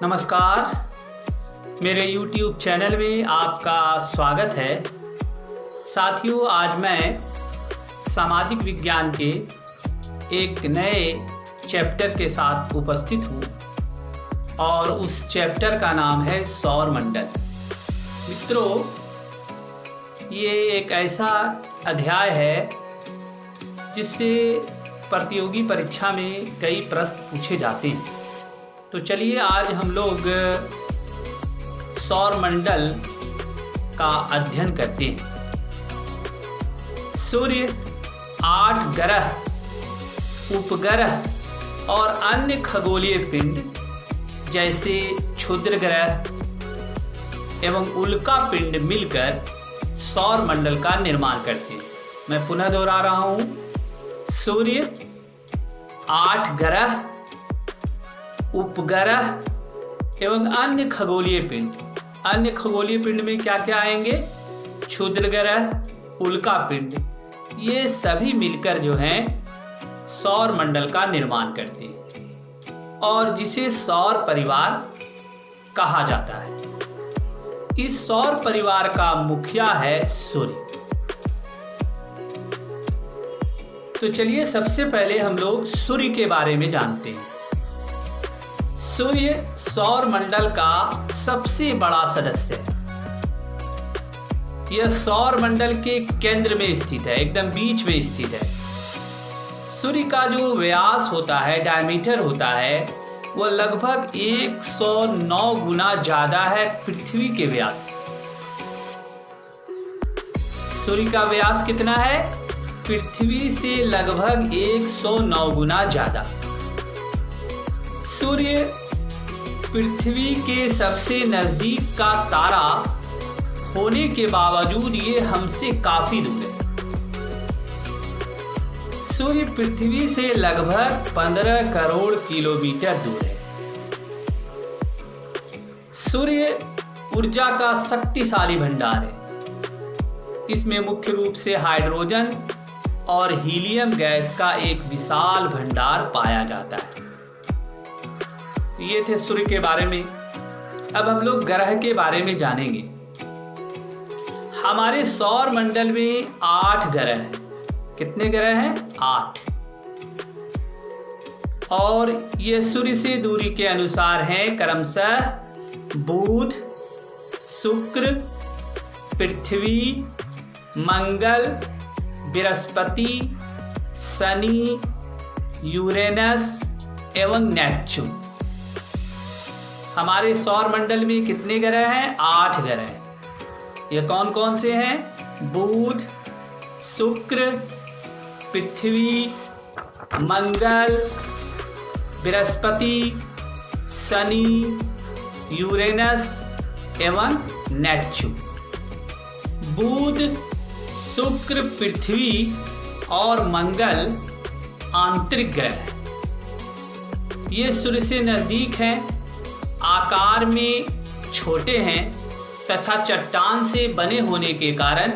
नमस्कार, मेरे YouTube channel में आपका स्वागत है। साथियों, आज मैं सामाजिक विज्ञान के एक नए चैप्टर के साथ उपस्थित हूँ और उस चैप्टर का नाम है सौर मंडल। मित्रों, ये एक ऐसा अध्याय है जिससे प्रतियोगी परीक्षा में कई प्रश्न पूछे जाते हैं। तो चलिए आज हम लोग सौर मंडल का अध्ययन करते हैं। सूर्य, 8 ग्रह, उपग्रह और अन्य खगोलीय पिंड जैसे क्षुद्र ग्रह एवं उल्का पिंड मिलकर सौर मंडल का निर्माण करते हैं। मैं पुनः दोहरा रहा हूं, सूर्य, 8 ग्रह, उपग्रह एवं अन्य खगोलीय पिंड। अन्य खगोलीय पिंड में क्या क्या आएंगे? क्षुद्र ग्रह, उल्का पिंड, ये सभी मिलकर जो हैं सौर मंडल का निर्माण करते हैं और जिसे सौर परिवार कहा जाता है। इस सौर परिवार का मुखिया है सूर्य। तो चलिए सबसे पहले हम लोग सूर्य के बारे में जानते हैं। सूर्य सौर मंडल का सबसे बड़ा सदस्य है। यह सौर मंडल के केंद्र में स्थित है, एकदम बीच में स्थित है। सूर्य का जो व्यास होता है, डायमीटर होता है, वह लगभग 109 गुना ज्यादा है पृथ्वी के व्यास। सूर्य का व्यास कितना है? पृथ्वी से लगभग 109 गुना ज्यादा। सूर्य पृथ्वी के सबसे नजदीक का तारा होने के बावजूद ये हमसे काफी दूर है। सूर्य पृथ्वी से लगभग 15 करोड़ किलोमीटर दूर है। सूर्य ऊर्जा का शक्तिशाली भंडार है। इसमें मुख्य रूप से हाइड्रोजन और हीलियम गैस का एक विशाल भंडार पाया जाता है। ये थे सूर्य के बारे में। अब हम लोग ग्रह के बारे में जानेंगे। हमारे सौर मंडल में 8 ग्रह हैं। कितने ग्रह हैं? 8। और ये सूर्य से दूरी के अनुसार हैं क्रमशः बुध, शुक्र, पृथ्वी, मंगल, बृहस्पति, शनि, यूरेनस एवं नेपच्यून। हमारे सौर मंडल में कितने ग्रह हैं? 8 ग्रह हैं। ये कौन कौन से हैं? बुध, शुक्र, पृथ्वी, मंगल, बृहस्पति, शनि, यूरेनस एवं नेपच्यून। बुध, शुक्र, पृथ्वी और मंगल आंतरिक ग्रह हैं। ये सूर्य से नजदीक हैं, आकार में छोटे हैं तथा चट्टान से बने होने के कारण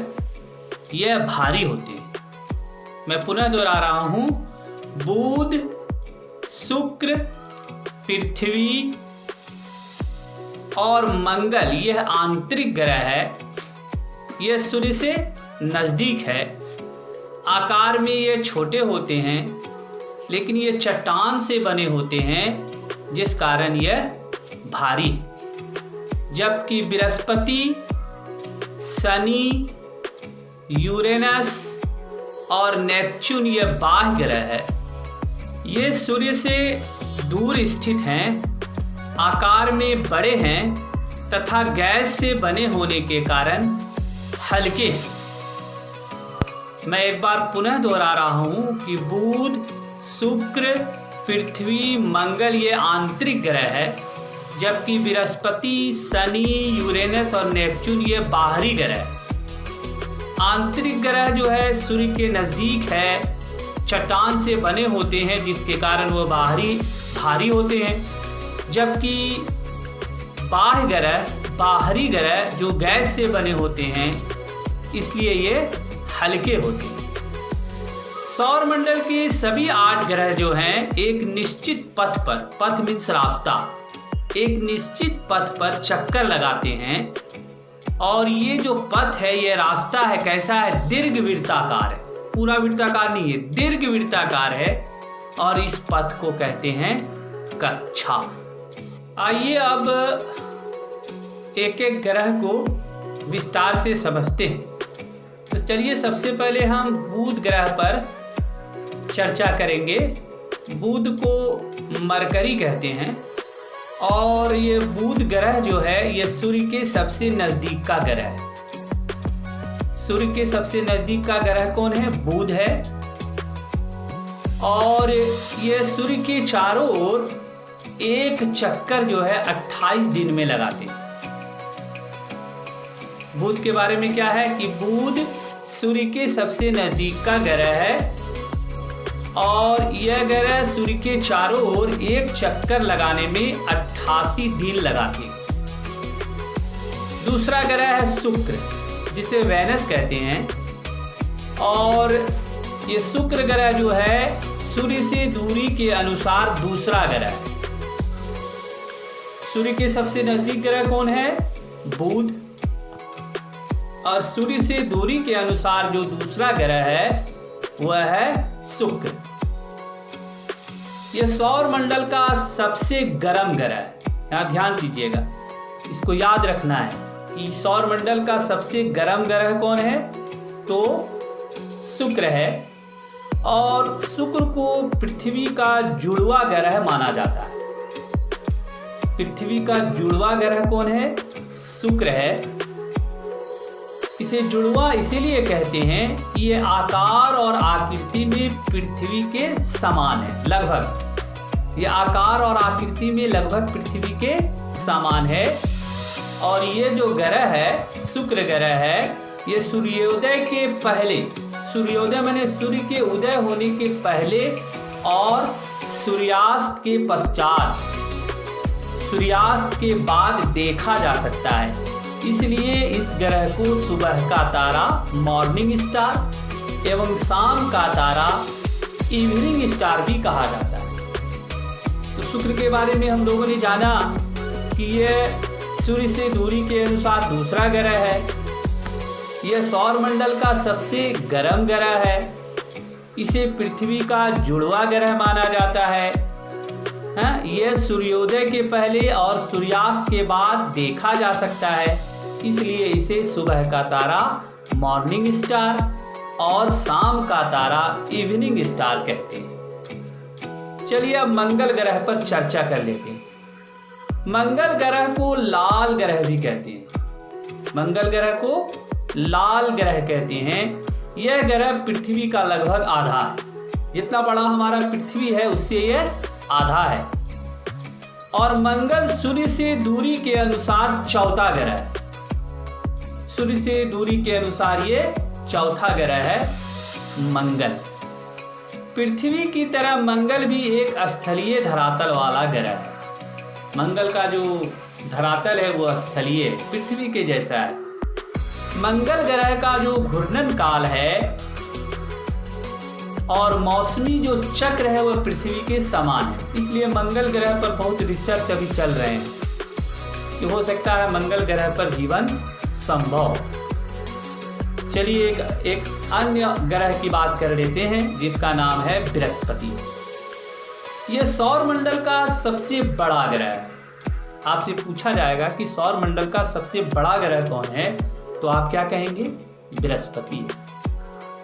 यह भारी होते हैं। मैं पुनः दोहरा रहा हूं, बुध, शुक्र, पृथ्वी और मंगल यह आंतरिक ग्रह है। यह सूर्य से नजदीक है, आकार में ये छोटे होते हैं लेकिन ये चट्टान से बने होते हैं जिस कारण यह भारी। जबकि बृहस्पति, शनि, यूरेनस और नेपच्यून ये बाह्य ग्रह है। ये सूर्य से दूर स्थित हैं, आकार में बड़े हैं तथा गैस से बने होने के कारण हल्के हैं। मैं एक बार पुनः दोहरा रहा हूं कि बुध, शुक्र, पृथ्वी, मंगल ये आंतरिक ग्रह है, जबकि बृहस्पति, शनि, यूरेनस और नेपच्यून ये बाहरी ग्रह है। आंतरिक ग्रह जो है सूर्य के नजदीक है, चट्टान से बने होते हैं जिसके कारण वह भारी होते हैं। जबकि बाहरी ग्रह जो गैस से बने होते हैं इसलिए ये हल्के होते हैं। सौर मंडल के सभी 8 ग्रह जो हैं एक निश्चित पथ पर, पथ मीन्स रास्ता, एक निश्चित पथ पर चक्कर लगाते हैं और ये जो पथ है, ये रास्ता है, कैसा है? दीर्घवृत्ताकार है। पूरा वृत्ताकार नहीं है, दीर्घवृत्ताकार है और इस पथ को कहते हैं कक्षा। आइए अब एक एक ग्रह को विस्तार से समझते हैं। तो चलिए सबसे पहले हम बुध ग्रह पर चर्चा करेंगे। बुध को मरकरी कहते हैं और ये बुध ग्रह जो है ये सूर्य के सबसे नजदीक का ग्रह है। सूर्य के सबसे नजदीक का ग्रह कौन है? बुध है। और ये सूर्य के चारों ओर एक चक्कर जो है 28 दिन में लगाते हैं। बुध के बारे में क्या है कि बुध सूर्य के सबसे नजदीक का ग्रह है और यह ग्रह सूर्य के चारों ओर एक चक्कर लगाने में 88 दिन लगाते हैं। दूसरा ग्रह है शुक्र, जिसे वेनस कहते हैं और ये शुक्र ग्रह जो है सूर्य से दूरी के अनुसार दूसरा ग्रह है। सूर्य के सबसे नजदीक ग्रह कौन है? बुध। और सूर्य से दूरी के अनुसार जो दूसरा ग्रह है वह है शुक्र। यह सौर मंडल का सबसे गर्म ग्रह है। यहाँ ध्यान दीजिएगा, इसको याद रखना है कि सौर मंडल का सबसे गर्म ग्रह कौन है? तो शुक्र है। और शुक्र को पृथ्वी का जुड़वा ग्रह माना जाता है। पृथ्वी का जुड़वा ग्रह कौन है? शुक्र है। इसे जुड़वा इसीलिए कहते हैं कि ये आकार और आकृति में पृथ्वी के समान है। लगभग ये आकार और आकृति में लगभग पृथ्वी के समान है। और ये जो ग्रह है, शुक्र ग्रह है, ये सूर्योदय के पहले, सूर्योदय माने सूर्य के उदय होने के पहले और सूर्यास्त के पश्चात, सूर्यास्त के बाद देखा जा सकता है। इसलिए इस ग्रह को सुबह का तारा मॉर्निंग स्टार एवं शाम का तारा इवनिंग स्टार भी कहा जाता है। तो शुक्र के बारे में हम लोगों ने जाना कि यह सूर्य से दूरी के अनुसार दूसरा ग्रह है। यह सौर मंडल का सबसे गर्म ग्रह है। इसे पृथ्वी का जुड़वा ग्रह माना जाता है। यह सूर्योदय के पहले और सूर्यास्त के बाद देखा जा सकता है। इसलिए इसे सुबह का तारा मॉर्निंग स्टार और शाम का तारा इवनिंग स्टार कहते हैं। चलिए अब मंगल ग्रह पर चर्चा कर लेते हैं। मंगल ग्रह को लाल ग्रह भी कहते हैं। मंगल ग्रह को लाल ग्रह कहते हैं। यह ग्रह पृथ्वी का लगभग आधा है। जितना बड़ा हमारा पृथ्वी है उससे यह आधा है। और मंगल सूर्य से दूरी के अनुसार चौथा ग्रह है। सूर्य से दूरी के अनुसार ये चौथा ग्रह है मंगल। पृथ्वी की तरह मंगल भी एक स्थलीय धरातल वाला ग्रह है। मंगल का जो धरातल है वो स्थलीय पृथ्वी के जैसा है। मंगल ग्रह का जो घूर्णन काल है और मौसमी जो चक्र है वह पृथ्वी के समान है। इसलिए मंगल ग्रह पर बहुत रिसर्च अभी चल रहे हैं कि हो सकता है मंगल ग्रह पर जीवन संभव। चलिए एक अन्य ग्रह की बात कर लेते हैं जिसका नाम है बृहस्पति। यह सौर मंडल का सबसे बड़ा ग्रह है। आपसे पूछा जाएगा कि सौर मंडल का सबसे बड़ा ग्रह कौन है, तो आप क्या कहेंगे? बृहस्पति।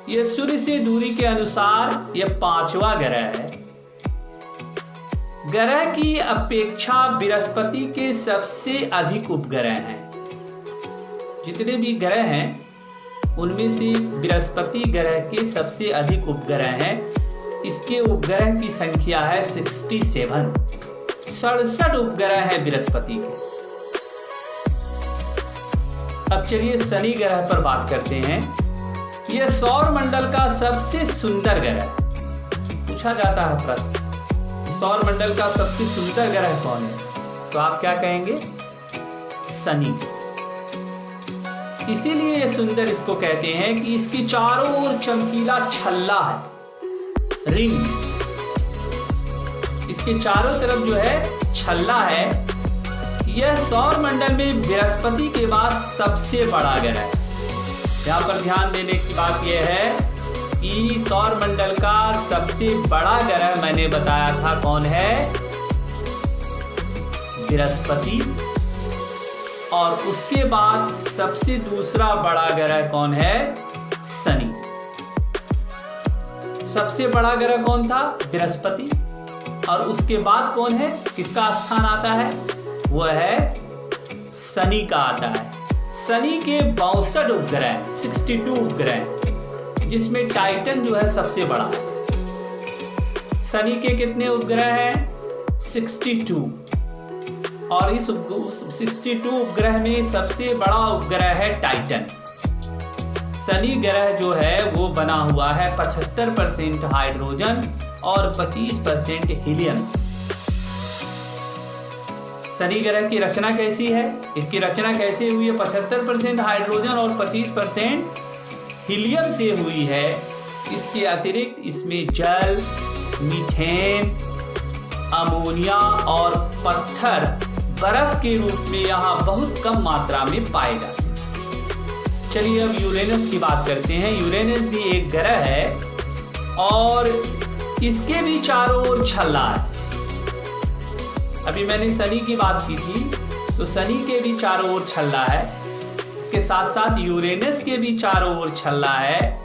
यह सूर्य से दूरी के अनुसार यह पांचवा ग्रह है। ग्रह की अपेक्षा बृहस्पति के सबसे अधिक उपग्रह हैं। जितने भी ग्रह हैं उनमें से बृहस्पति ग्रह के सबसे अधिक उपग्रह हैं। इसके उपग्रह की संख्या है 67। 67 उपग्रह है बृहस्पति के। अब चलिए शनि ग्रह पर बात करते हैं। यह सौर मंडल का सबसे सुंदर ग्रह है। पूछा जाता है प्रश्न, सौर मंडल का सबसे सुंदर ग्रह कौन है, तो आप क्या कहेंगे? शनि। इसीलिए ये सुंदर इसको कहते हैं कि इसकी चारों ओर चमकीला छल्ला है, रिंग। इसके चारों तरफ जो है छल्ला है यह सौर मंडल में बृहस्पति के बाद सबसे बड़ा ग्रह है। यहाँ पर ध्यान देने की बात यह है कि सौर मंडल का सबसे बड़ा ग्रह मैंने बताया था कौन है, बृहस्पति, और उसके बाद सबसे दूसरा बड़ा ग्रह कौन है, शनि। सबसे बड़ा ग्रह कौन था, बृहस्पति, और उसके बाद कौन है, किसका स्थान आता है, वह है शनि का आता है। शनि के 62 उपग्रह, 62 उपग्रह, जिसमें टाइटन जो है सबसे बड़ा है। शनि के कितने उपग्रह हैं, 62, और इस 62 उपग्रह में सबसे बड़ा उपग्रह है टाइटन। शनि ग्रह जो है वो बना हुआ है 75% हाइड्रोजन और 25% हीलियम से। शनि ग्रह की रचना कैसी है, इसकी रचना कैसे हुई है, 75% हाइड्रोजन और 25% हीलियम से हुई है। इसके अतिरिक्त इसमें जल, मीथेन, अमोनिया और पत्थर बर्फ के रूप में यहाँ बहुत कम मात्रा में पाए जाते हैं। चलिए अब यूरेनस की बात करते हैं। यूरेनस भी एक ग्रह है और इसके भी चारों ओर छल्ला है। अभी मैंने शनि की बात की थी, तो शनि के भी चारों ओर छल्ला है। इसके साथ साथ यूरेनस के भी चारों ओर छल्ला है।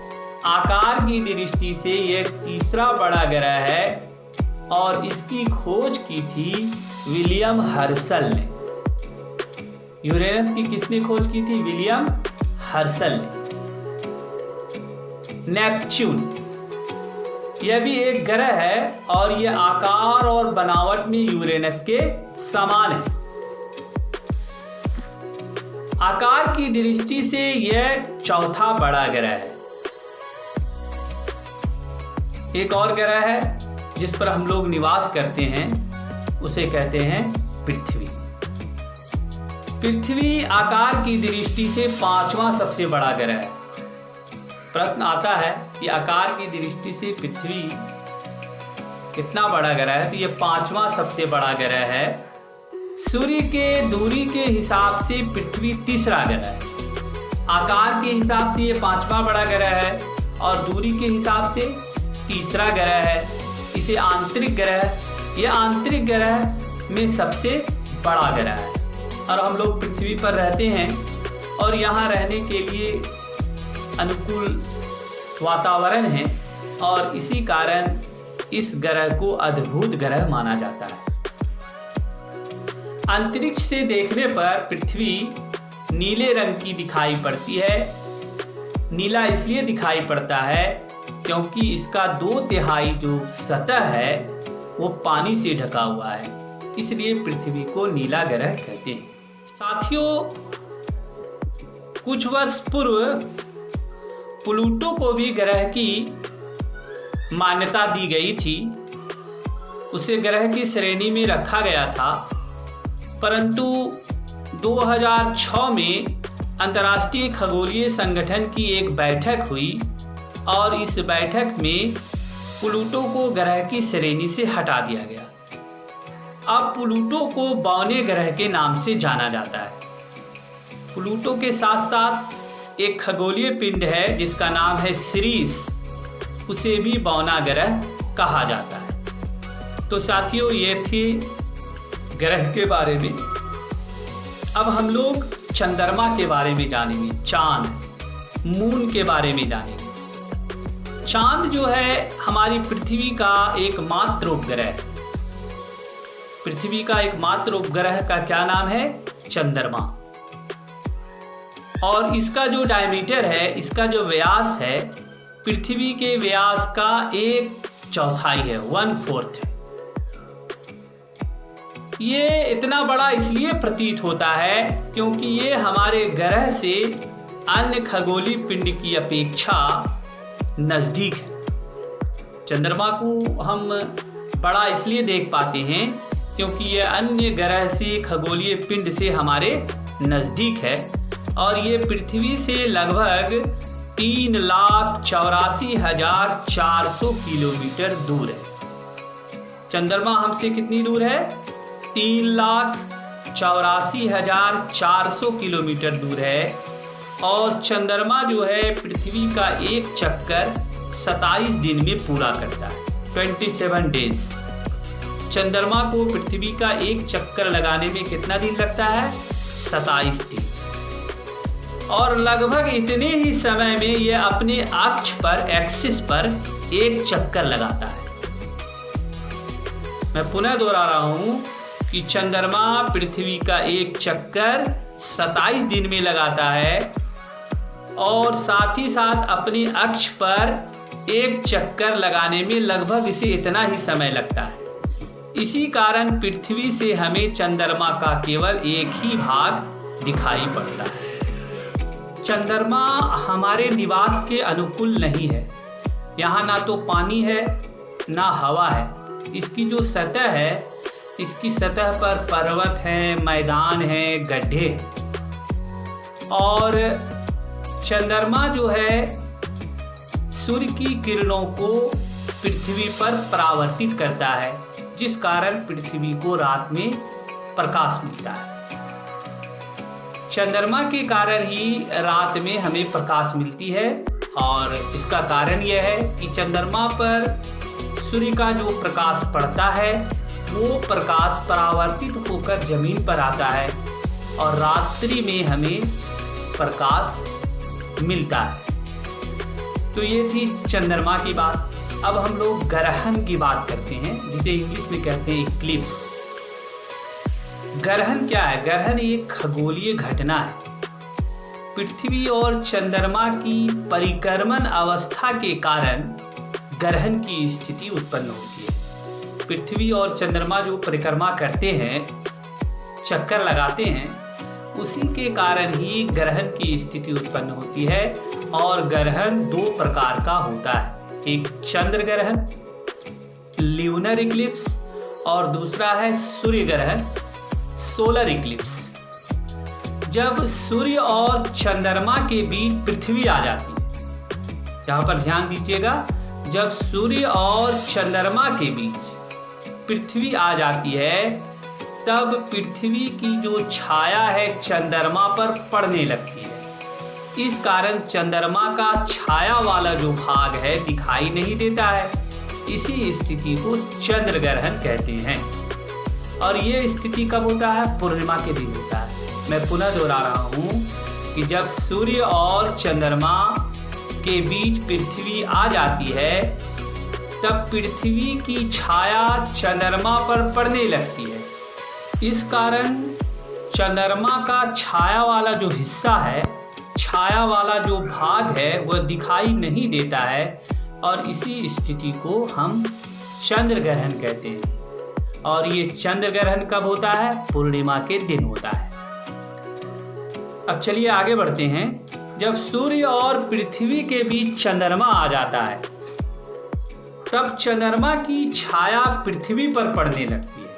आकार की दृष्टि से यह तीसरा बड़ा ग्रह है और इसकी खोज की थी विलियम हर्शल ने। यूरेनस की किसने खोज की थी, विलियम हर्शल ने। नेपच्यून, यह भी एक ग्रह है और यह आकार और बनावट में यूरेनस के समान है। आकार की दृष्टि से यह चौथा बड़ा ग्रह है। एक और ग्रह है जिस पर हम लोग निवास करते हैं, उसे कहते हैं पृथ्वी। पृथ्वी आकार की दृष्टि से 5वां सबसे बड़ा ग्रह है। प्रश्न आता है कि आकार की दृष्टि से पृथ्वी कितना बड़ा ग्रह है, तो ये 5वां सबसे बड़ा ग्रह है। सूर्य के दूरी के हिसाब से पृथ्वी तीसरा ग्रह है। आकार के हिसाब से ये 5वां बड़ा ग्रह है और दूरी के हिसाब से तीसरा ग्रह है। इसे आंतरिक ग्रह, ये आंतरिक ग्रह में सबसे बड़ा ग्रह है और हम लोग पृथ्वी पर रहते हैं और यहाँ रहने के लिए अनुकूल वातावरण है और इसी कारण इस ग्रह को अद्भुत ग्रह माना जाता है। अंतरिक्ष से देखने पर पृथ्वी नीले रंग की दिखाई पड़ती है। नीला इसलिए दिखाई पड़ता है क्योंकि इसका 2/3 जो सतह है वो पानी से ढका हुआ है, इसलिए पृथ्वी को नीला ग्रह कहते हैं। साथियों, कुछ वर्ष पूर्व प्लूटो को भी ग्रह की मान्यता दी गई थी। उसे ग्रह की श्रेणी में रखा गया था, परंतु 2006 में अंतर्राष्ट्रीय खगोलीय संगठन की एक बैठक हुई और इस बैठक में प्लूटो को ग्रह की श्रेणी से हटा दिया गया। अब प्लूटो को बौने ग्रह के नाम से जाना जाता है। प्लूटो के साथ साथ एक खगोलीय पिंड है जिसका नाम है सीरिस, उसे भी बौना ग्रह कहा जाता है। तो साथियों, ये थी ग्रह के बारे में। अब हम लोग चंद्रमा के बारे में जानेंगे, चांद, मून के बारे में जानेंगे। चांद जो है हमारी पृथ्वी का एकमात्र उपग्रह है। पृथ्वी का एकमात्र उपग्रह का क्या नाम है, चंद्रमा। और इसका जो डायमीटर है, इसका जो व्यास है, पृथ्वी के व्यास का 1/4 है, 1/4 है। ये इतना बड़ा इसलिए प्रतीत होता है क्योंकि ये हमारे ग्रह से अन्य खगोलीय पिंड की अपेक्षा नजदीक है। चंद्रमा को हम बड़ा इसलिए देख पाते हैं क्योंकि ये अन्य ग्रह से, खगोलीय पिंड से हमारे नजदीक है और ये पृथ्वी से लगभग 3,84,400 किलोमीटर दूर है। चंद्रमा हमसे कितनी दूर है, 3,84,400 84,400 किलोमीटर दूर है और चंद्रमा जो है पृथ्वी का एक चक्कर 27 दिन में पूरा करता है, 27 डेज। चंद्रमा को पृथ्वी का एक चक्कर लगाने में कितना दिन लगता है? 27 दिन। और लगभग इतने ही समय में यह अपने अक्ष पर, एक्सिस पर एक चक्कर लगाता है। मैं पुनः दोहरा रहा हूं कि चंद्रमा पृथ्वी का एक चक्कर 27 दिन में लगाता है और साथ ही साथ अपने अक्ष पर एक चक्कर लगाने में लगभग इसे इतना ही समय लगता है। इसी कारण पृथ्वी से हमें चंद्रमा का केवल एक ही भाग दिखाई पड़ता है। चंद्रमा हमारे निवास के अनुकूल नहीं है। यहाँ ना तो पानी है ना हवा है। इसकी जो सतह है, इसकी सतह पर पर्वत हैं, मैदान हैं, गड्ढे। और चंद्रमा जो है सूर्य की किरणों को पृथ्वी पर परावर्तित करता है, जिस कारण पृथ्वी को रात में प्रकाश मिलता है। चंद्रमा के कारण ही रात में हमें प्रकाश मिलती है और इसका कारण यह है कि चंद्रमा पर सूर्य का जो प्रकाश पड़ता है वो प्रकाश परावर्तित होकर जमीन पर आता है और रात्रि में हमें प्रकाश मिलता है। तो ये थी चंद्रमा की बात। अब हम लोग ग्रहण की बात करते हैं, जिसे इंग्लिश में कहते हैं इक्लिप्स। ग्रहण क्या है? ग्रहण एक खगोलीय घटना है। पृथ्वी और चंद्रमा की परिक्रमण अवस्था के कारण ग्रहण की स्थिति उत्पन्न होती है। पृथ्वी और चंद्रमा जो परिक्रमा करते हैं, चक्कर लगाते हैं, उसी के कारण ही ग्रहण की स्थिति उत्पन्न होती है। और ग्रहण दो प्रकार का होता है, एक चंद्र ग्रहण, ल्यूनर इक्लिप्स, और दूसरा है सूर्य ग्रहण, सोलर इक्लिप्स। जब सूर्य और चंद्रमा के बीच पृथ्वी आ जाती है, यहाँ पर ध्यान दीजिएगा, जब सूर्य और चंद्रमा के बीच पृथ्वी आ जाती है तब पृथ्वी की जो छाया है चंद्रमा पर पड़ने लगती है। इस कारण चंद्रमा का छाया वाला जो भाग है दिखाई नहीं देता है। इसी स्थिति को चंद्र ग्रहण कहते हैं। और ये स्थिति कब होता है? पूर्णिमा के दिन होता है। मैं पुनः दोहरा रहा हूँ कि जब सूर्य और चंद्रमा के बीच पृथ्वी आ जाती है तब पृथ्वी की छाया चंद्रमा पर पड़ने लगती है। इस कारण चंद्रमा का छाया वाला जो हिस्सा है, छाया वाला जो भाग है, वह दिखाई नहीं देता है और इसी स्थिति को हम चंद्र ग्रहण कहते हैं। और ये चंद्र ग्रहण कब होता है? पूर्णिमा के दिन होता है। अब चलिए आगे बढ़ते हैं। जब सूर्य और पृथ्वी के बीच चंद्रमा आ जाता है तब चंद्रमा की छाया पृथ्वी पर पड़ने लगती है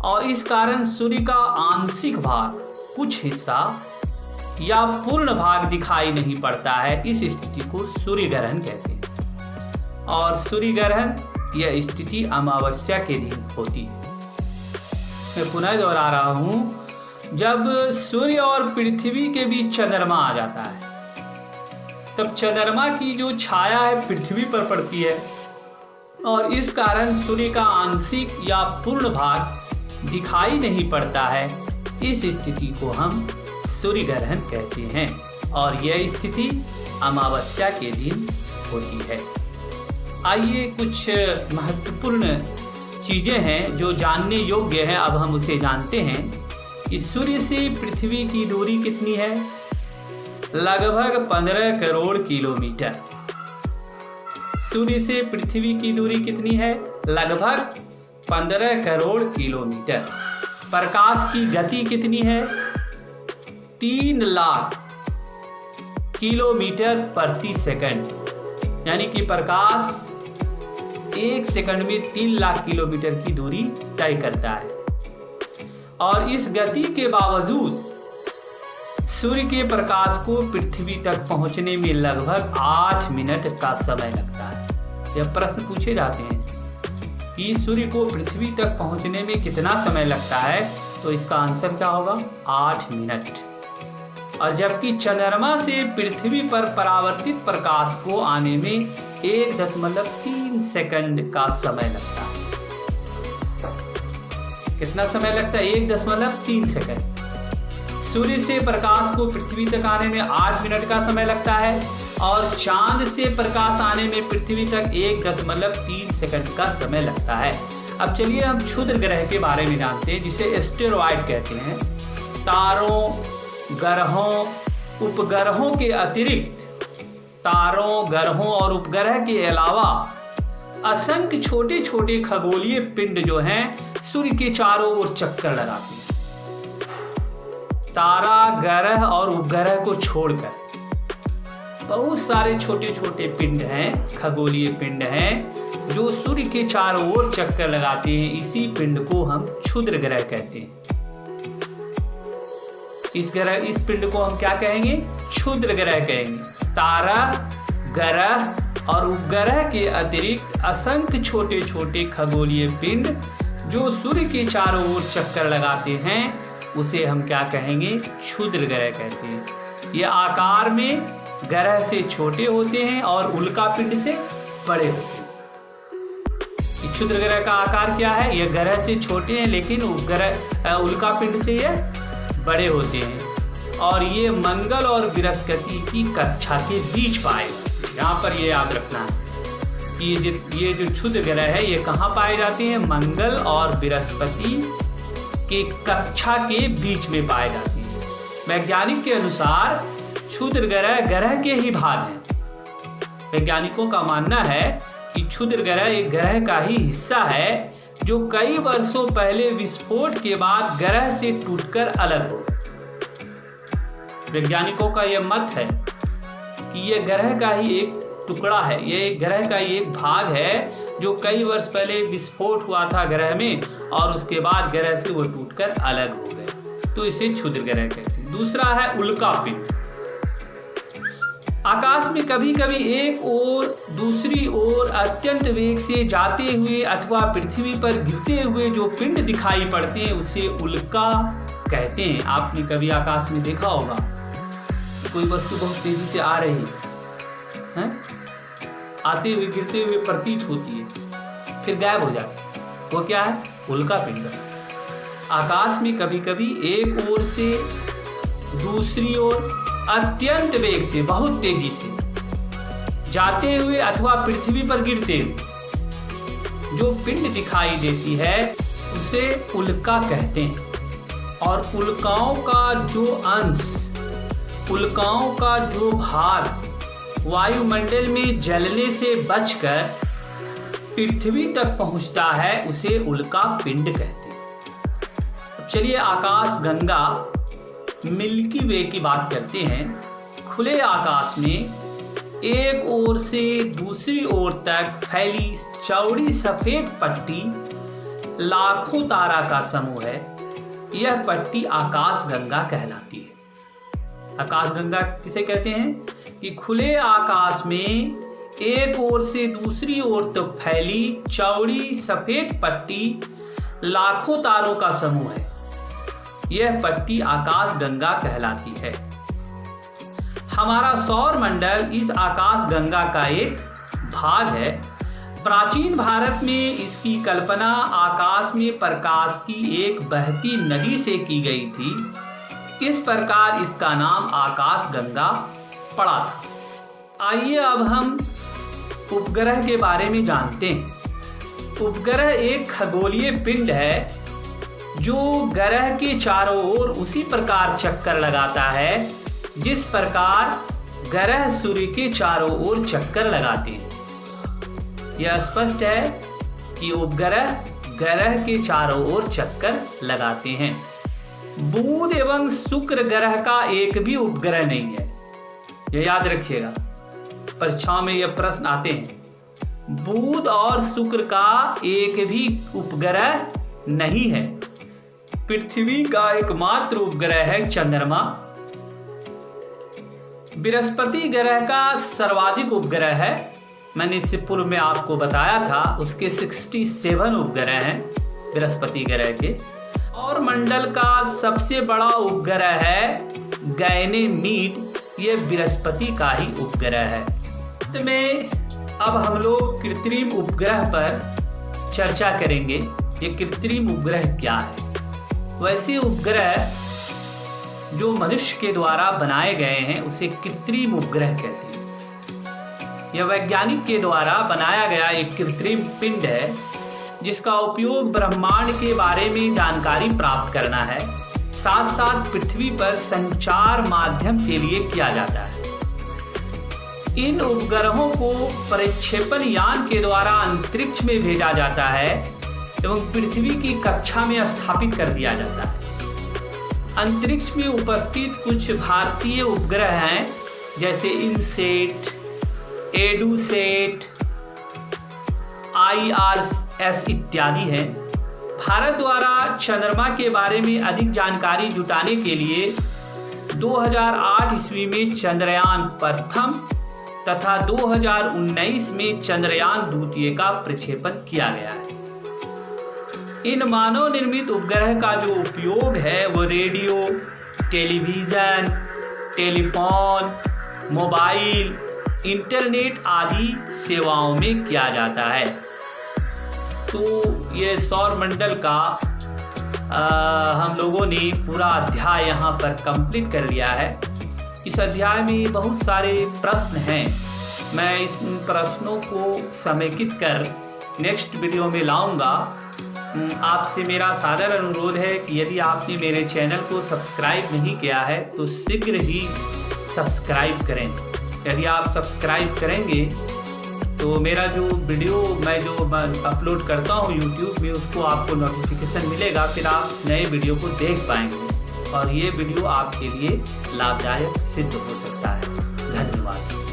और इस कारण सूर्य का आंशिक भाग, कुछ हिस्सा या पूर्ण भाग दिखाई नहीं पड़ता है। इस स्थिति को सूर्य ग्रहण कहते हैं। और सूर्य ग्रहण यह स्थिति अमावस्या के दिन होती है। मैं पुनः दोहरा रहा हूँ, जब सूर्य और पृथ्वी के बीच चंद्रमा आ जाता है तब चंद्रमा की जो छाया है पृथ्वी पर पड़ती है और इस कारण सूर्य का आंशिक या पूर्ण भाग दिखाई नहीं पड़ता है। इस स्थिति को हम सूर्य ग्रहण कहते हैं और यह स्थिति अमावस्या के दिन होती है। आइए कुछ महत्वपूर्ण चीजें हैं जो जानने योग्य है, अब हम उसे जानते हैं कि सूर्य से पृथ्वी की दूरी कितनी है? लगभग 15 करोड़ किलोमीटर। सूर्य से पृथ्वी की दूरी कितनी है? लगभग 15 करोड़ किलोमीटर। प्रकाश की गति कितनी है? 3 लाख किलोमीटर प्रति सेकंड। यानी कि प्रकाश 1 सेकंड में 3 लाख किलोमीटर की दूरी तय करता है। और इस गति के बावजूद सूर्य के प्रकाश को पृथ्वी तक पहुंचने में लगभग 8 मिनट का समय लगता है। यह प्रश्न पूछे जाते हैं कि सूर्य को पृथ्वी तक पहुंचने में कितना समय लगता है, तो इसका आंसर क्या होगा? 8 मिनट। और जबकि चंद्रमा से पृथ्वी पर परावर्तित प्रकाश को आने में 1.3 सेकंड का समय लगता है। कितना समय लगता है? 1.3 सेकंड। सूर्य से प्रकाश को पृथ्वी तक आने में 8 मिनट का समय लगता है और चांद से प्रकाश आने में पृथ्वी तक 1.3 सेकंड का समय लगता है। अब चलिए हम क्षुद्र ग्रह के बारे में जानते हैं, जिसे एस्टेरॉयड कहते हैं। तारों, ग्रहों, उपग्रहों के अतिरिक्त तारों, ग्रहों और उपग्रह के अलावा असंख्य छोटे छोटे खगोलीय पिंड जो हैं सूर्य के चारों ओर चक्कर लगाते हैं। तारा, ग्रह और उपग्रह को छोड़कर बहुत सारे छोटे छोटे पिंड हैं, खगोलीय पिंड हैं, जो सूर्य के चारों ओर चक्कर लगाते हैं। इसी पिंड को हम क्षुद्र ग्रह कहते हैं। इस पिंड को हम क्या कहेंगे? क्षुद्र ग्रह कहेंगे। तारा, ग्रह और उपग्रह के अतिरिक्त असंख्य छोटे छोटे खगोलीय पिंड जो सूर्य के चारों ओर चक्कर लगाते हैं, उसे हम क्या कहेंगे? क्षुद्र ग्रह कहते हैं। ये आकार में ग्रह से छोटे होते हैं और उल्का पिंड से बड़े होते हैं। क्षुद्र ग्रह का आकार क्या है? ये ग्रह से छोटे हैं लेकिन उल्का पिंड से ये बड़े होते हैं और ये मंगल और बृहस्पति की कक्षा के बीच पाए जाते हैं। यहाँ पर ये याद रखना है कि ये जो क्षुद्र ग्रह है ये कहाँ पाए जाते हैं? मंगल और बृहस्पति के कक्षा के बीच में पाए जाते हैं। वैज्ञानिक के अनुसार क्षुद्र ग्रह के ही भाग हैं। वैज्ञानिकों का मानना है कि क्षुद्र ग्रह एक ग्रह का ही हिस्सा है जो कई वर्षों पहले विस्फोट के बाद ग्रह से टूटकर अलग हो गया। वैज्ञानिकों का यह मत है कि यह ग्रह का ही एक टुकड़ा है, यह एक ग्रह का ही एक भाग है जो कई वर्ष पहले विस्फोट हुआ था ग्रह में और उसके बाद ग्रह से वो टूटकर अलग हो गए, तो इसे क्षुद्र ग्रह कहते हैं। दूसरा है उल्का पिंड। आकाश में कभी कभी एक ओर दूसरी ओर अत्यंत वेग से जाते हुए अथवा पृथ्वी पर गिरते हुए जो पिंड दिखाई पड़ते हैं उसे उल्का कहते हैं। आपने कभी आकाश में देखा होगा कोई वस्तु बहुत तेजी से आ रही है, आते हुए गिरते हुए प्रतीत होती है, फिर गायब हो जाती है, वो क्या है? उल्का पिंड। आकाश में कभी कभी एक ओर से दूसरी ओर अत्यंत वेग से, बहुत तेजी से जाते हुए अथवा पृथ्वी पर गिरते हुए जो पिंड दिखाई देती है उसे उल्का कहते हैं। और उल्काओं का जो अंश, उल्काओं का जो भाग वायुमंडल में जलने से बचकर पृथ्वी तक पहुंचता है उसे उल्का पिंड कहते हैं। चलिए आकाश गंगा मिल्की वे की बात करते हैं। खुले आकाश में एक ओर से दूसरी ओर तक फैली चौड़ी सफेद पट्टी लाखों तारा का समूह है। यह पट्टी आकाश गंगा कहलाती है। आकाश गंगा किसे कहते हैं? कि खुले आकाश में एक ओर से दूसरी ओर तक फैली चौड़ी सफेद पट्टी लाखों तारों का समूह है। यह पट्टी आकाश गंगा कहलाती है। हमारा सौर मंडल इस आकाश गंगा का एक भाग है। प्राचीन भारत में इसकी कल्पना आकाश में प्रकाश की एक बहती नदी से की गई थी। इस प्रकार इसका नाम आकाश गंगा पड़ा था। आइए अब हम उपग्रह के बारे में जानते हैं। उपग्रह एक खगोलीय पिंड है जो ग्रह के चारों ओर उसी प्रकार चक्कर लगाता है जिस प्रकार ग्रह सूर्य के चारों ओर चक्कर लगाते हैं। यह स्पष्ट है कि उपग्रह ग्रह के चारों ओर चक्कर लगाते हैं। बुध एवं शुक्र ग्रह का एक भी उपग्रह नहीं है। यह याद रखिएगा, परीक्षाओं में यह प्रश्न आते हैं। बुध और शुक्र का एक भी उपग्रह नहीं है। पृथ्वी का एकमात्र उपग्रह है चंद्रमा। बृहस्पति ग्रह का सर्वाधिक उपग्रह है मैंने इससे पूर्व में आपको बताया था, उसके 67 उपग्रह हैं बृहस्पति ग्रह के। और मंडल का सबसे बड़ा उपग्रह है गैनेमीड, ये बृहस्पति का ही उपग्रह है। अंत में अब हम लोग कृत्रिम उपग्रह पर चर्चा करेंगे। ये कृत्रिम उपग्रह क्या है? वैसे उपग्रह जो मनुष्य के द्वारा बनाए गए हैं उसे कृत्रिम उपग्रह कहते हैं। यह वैज्ञानिक के द्वारा बनाया गया एक कृत्रिम पिंड है जिसका उपयोग ब्रह्मांड के बारे में जानकारी प्राप्त करना है, साथ साथ पृथ्वी पर संचार माध्यम के लिए किया जाता है। इन उपग्रहों को प्रक्षेपण यान के द्वारा अंतरिक्ष में भेजा जाता है एवं पृथ्वी की कक्षा में स्थापित कर दिया जाता है। अंतरिक्ष में उपस्थित कुछ भारतीय उपग्रह हैं जैसे इनसेट, एडुसेट, IRS इत्यादि हैं। भारत द्वारा चंद्रमा के बारे में अधिक जानकारी जुटाने के लिए 2008 ईस्वी में चंद्रयान प्रथम तथा 2019 में चंद्रयान द्वितीय का प्रक्षेपण किया गया है। इन मानव निर्मित उपग्रह का जो उपयोग है वो radio, television, telephone, mobile, internet आदि सेवाओं में किया जाता है। तो ये सौर मंडल का हम लोगों ने पूरा अध्याय यहाँ पर कंप्लीट कर लिया है। इस अध्याय में बहुत सारे प्रश्न हैं, मैं इस प्रश्नों को समेकित कर नेक्स्ट वीडियो में लाऊंगा। आपसे मेरा सादर अनुरोध है कि यदि आपने मेरे चैनल को सब्सक्राइब नहीं किया है तो शीघ्र ही सब्सक्राइब करें। यदि आप सब्सक्राइब करेंगे तो मेरा जो वीडियो मैं अपलोड करता हूँ यूट्यूब में उसको आपको नोटिफिकेशन मिलेगा, फिर आप नए वीडियो को देख पाएंगे और ये वीडियो आपके लिए लाभदायक सिद्ध हो सकता है। धन्यवाद।